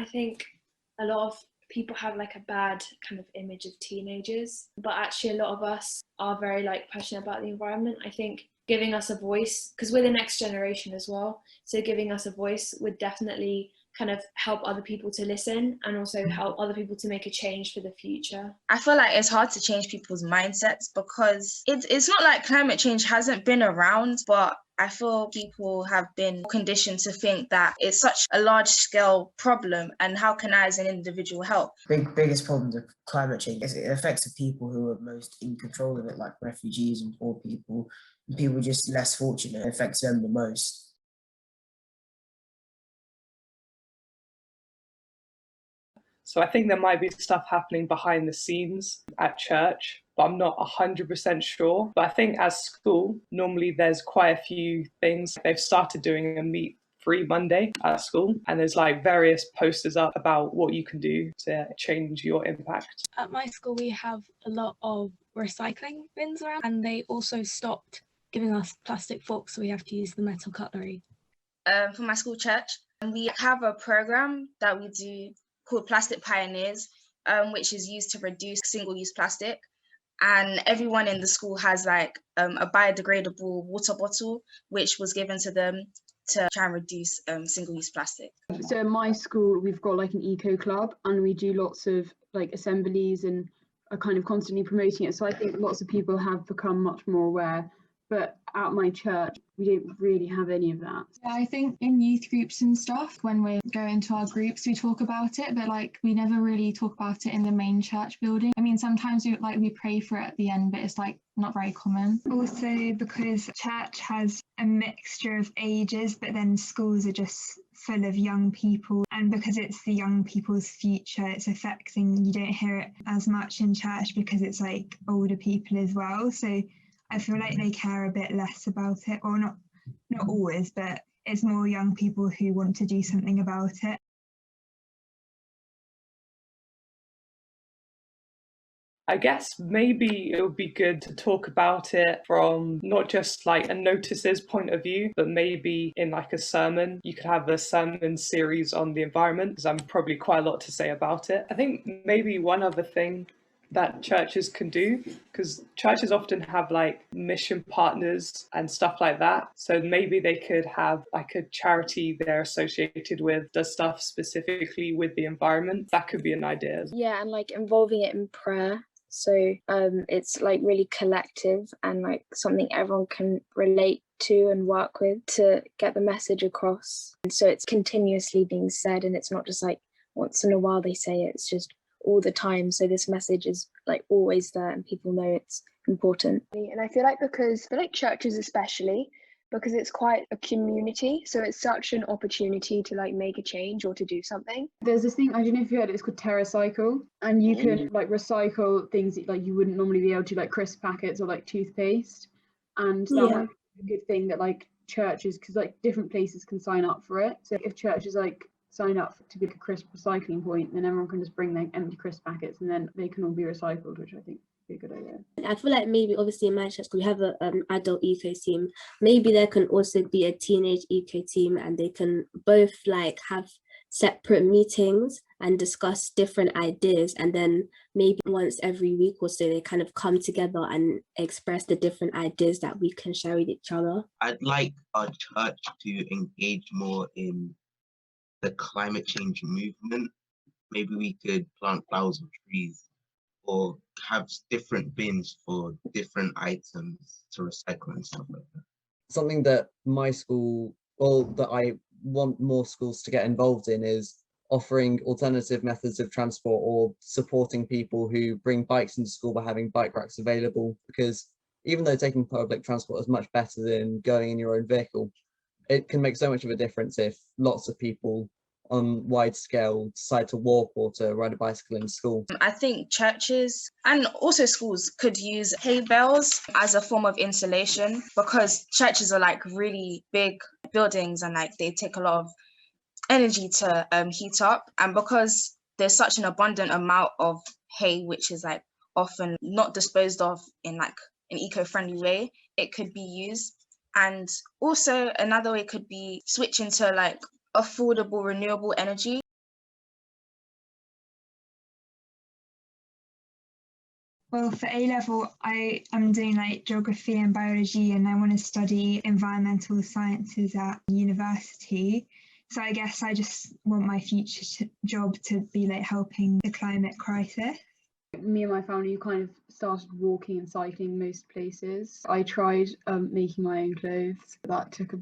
I think a lot of people have like a bad kind of image of teenagers, but actually a lot of us are very like passionate about the environment. I think giving us a voice, because we're the next generation as well, so giving us a voice would definitely kind of help other people to listen and also help other people to make a change for the future. I feel like it's hard to change people's mindsets because it's not like climate change hasn't been around, but I feel people have been conditioned to think that it's such a large scale problem and how can I as an individual help? Biggest problem with climate change is it affects the people who are most in control of it, like refugees and poor people, and people just less fortunate. It affects them the most. So I think there might be stuff happening behind the scenes at church, but I'm not 100% sure. But I think as school, normally there's quite a few things. They've started doing a Meat Free Monday at school, and there's like various posters up about what you can do to change your impact. At my school, we have a lot of recycling bins around, and they also stopped giving us plastic forks, so we have to use the metal cutlery. For my school church, we have a program that we do called Plastic Pioneers, which is used to reduce single-use plastic. And everyone in the school has like a biodegradable water bottle, which was given to them to try and reduce single-use plastic. So in my school, we've got like an eco club, and we do lots of like assemblies and are kind of constantly promoting it. So I think lots of people have become much more aware. But at my church, we don't really have any of that. Yeah, I think in youth groups and stuff, when we go into our groups, we talk about it, but like we never really talk about it in the main church building. I mean, sometimes we pray for it at the end, but it's like not very common. Also because church has a mixture of ages, but then schools are just full of young people, and because it's the young people's future, it's affecting, you don't hear it as much in church because it's like older people as well. So I feel like they care a bit less about it, or not always, but it's more young people who want to do something about it. I guess maybe it would be good to talk about it from not just like a notices point of view, but maybe in like a sermon. You could have a sermon series on the environment, because I'm probably quite a lot to say about it. I think maybe one other thing that churches can do, because churches often have like mission partners and stuff like that, so maybe they could have like a charity they're associated with does stuff specifically with the environment. That could be an idea. Yeah, and like involving it in prayer, so it's like really collective and like something everyone can relate to and work with to get the message across. And so it's continuously being said, and it's not just like once in a while they say it, it's just all the time. So this message is like always there and people know it's important. And I feel like because for like churches especially, because it's quite a community, so it's such an opportunity to like make a change or to do something. There's this thing, I don't know if you heard it, it's called TerraCycle, and you can like recycle things that like you wouldn't normally be able to, like crisp packets or like toothpaste, and that's like a good thing that like churches, because like different places can sign up for it. So if churches like sign up to be a crisp recycling point, then everyone can just bring their empty crisp packets and then they can all be recycled, which I think would be a good idea. I feel like maybe obviously in my church, because we have an adult eco team, maybe there can also be a teenage eco team, and they can both like have separate meetings and discuss different ideas, and then maybe once every week or so they kind of come together and express the different ideas that we can share with each other. I'd like our church to engage more in the climate change movement. Maybe we could plant flowers or trees, or have different bins for different items to recycle and stuff like that. Something that my school, or that I want more schools to get involved in, is offering alternative methods of transport, or supporting people who bring bikes into school by having bike racks available, because even though taking public transport is much better than going in your own vehicle, it can make so much of a difference if lots of people on wide scale decide to walk or to ride a bicycle in school. I think churches and also schools could use hay bales as a form of insulation, because churches are like really big buildings and like they take a lot of energy to heat up, and because there's such an abundant amount of hay which is like often not disposed of in like an eco-friendly way, it could be used. And also another way could be switching to like affordable renewable energy. Well, for A level, I am doing like geography and biology, and I want to study environmental sciences at university. So I guess I just want my future job to be like helping the climate crisis. Me and my family kind of started walking and cycling most places. I tried making my own clothes. That took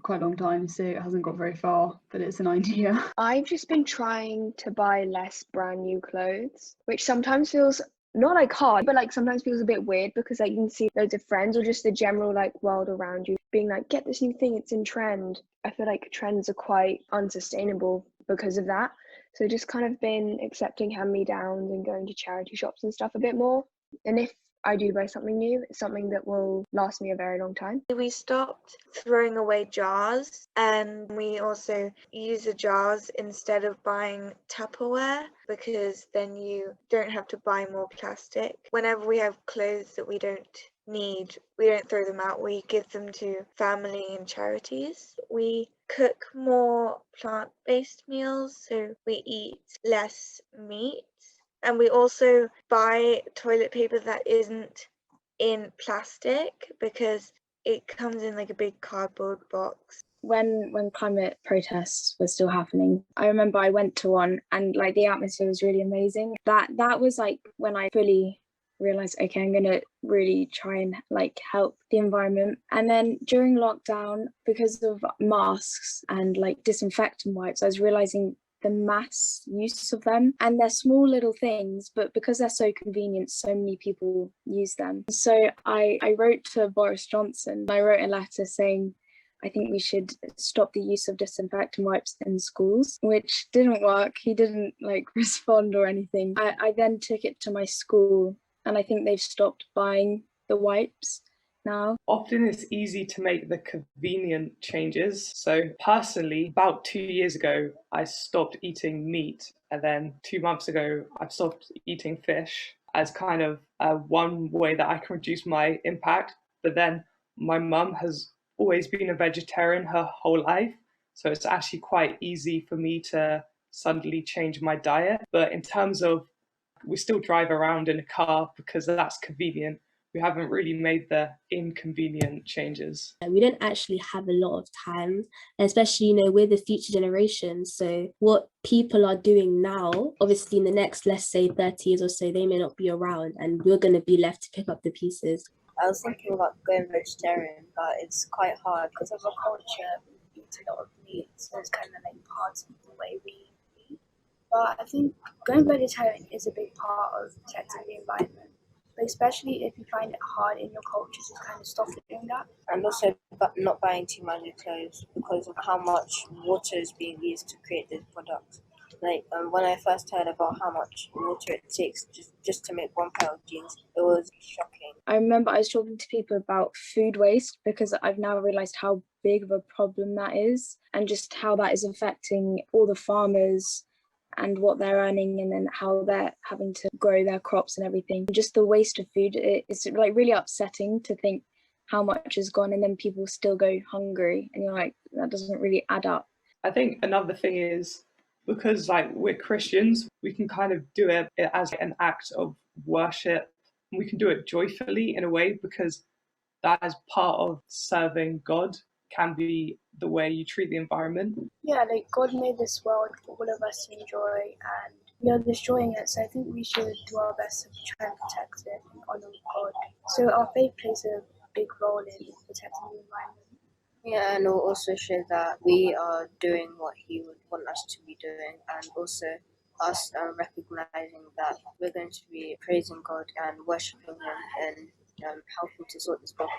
quite a long time, so it hasn't got very far, but it's an idea. I've just been trying to buy less brand new clothes, which sometimes feels not like hard, but like sometimes feels a bit weird because like you can see loads of friends or just the general like world around you being like, get this new thing, it's in trend. I feel like trends are quite unsustainable because of that. So just kind of been accepting hand-me-downs and going to charity shops and stuff a bit more. And if I do buy something new, it's something that will last me a very long time. We stopped throwing away jars, and we also use the jars instead of buying Tupperware, because then you don't have to buy more plastic. Whenever we have clothes that we don't need, we don't throw them out, we give them to family and charities. We cook more plant-based meals, so we eat less meat. And we also buy toilet paper that isn't in plastic because it comes in like a big cardboard box. When climate protests were still happening, I remember I went to one and like the atmosphere was really amazing. That was like when I fully realized, okay, I'm gonna really try and like help the environment. And then during lockdown, because of masks and like disinfectant wipes, I was realizing the mass use of them, and they're small little things, but because they're so convenient, so many people use them. So I wrote to Boris Johnson. I wrote a letter saying I think we should stop the use of disinfectant wipes in schools, which didn't work. He didn't like respond or anything. I then took it to my school, and I think they've stopped buying the wipes now. Often it's easy to make the convenient changes. So personally, about 2 years ago, I stopped eating meat. And then 2 months ago, I've stopped eating fish as kind of one way that I can reduce my impact. But then my mum has always been a vegetarian her whole life. So it's actually quite easy for me to suddenly change my diet. But in terms of, we still drive around in a car because that's convenient. We haven't really made the inconvenient changes. We don't actually have a lot of time, especially, we're the future generation. So what people are doing now, obviously in the next, let's say 30 years or so, they may not be around and we're going to be left to pick up the pieces. I was thinking about going vegetarian, but it's quite hard because of our culture, we eat a lot of meat, so it's kind of like part of the way we eat. But I think going vegetarian is a big part of protecting the environment. But especially if you find it hard in your culture to kind of stop doing that. And also not buying too many clothes because of how much water is being used to create this product. Like when I first heard about how much water it takes just to make one pair of jeans, it was shocking. I remember I was talking to people about food waste because I've now realised how big of a problem that is and just how that is affecting all the farmers and what they're earning, and then how they're having to grow their crops and everything. Just the waste of food, it's like really upsetting to think how much is gone and then people still go hungry, and you're like, that doesn't really add up. I think another thing is, because like we're Christians, we can kind of do it as an act of worship, and we can do it joyfully in a way, because that is part of serving God, can be the way you treat the environment. Yeah, like God made this world for all of us to enjoy, and we are destroying it, so I think we should do our best to try and protect it and honour God. So our faith plays a big role in protecting the environment. Yeah, and it'll also show that we are doing what He would want us to be doing, and also us recognizing that we're going to be praising God and worshipping Him and helping to sort this problem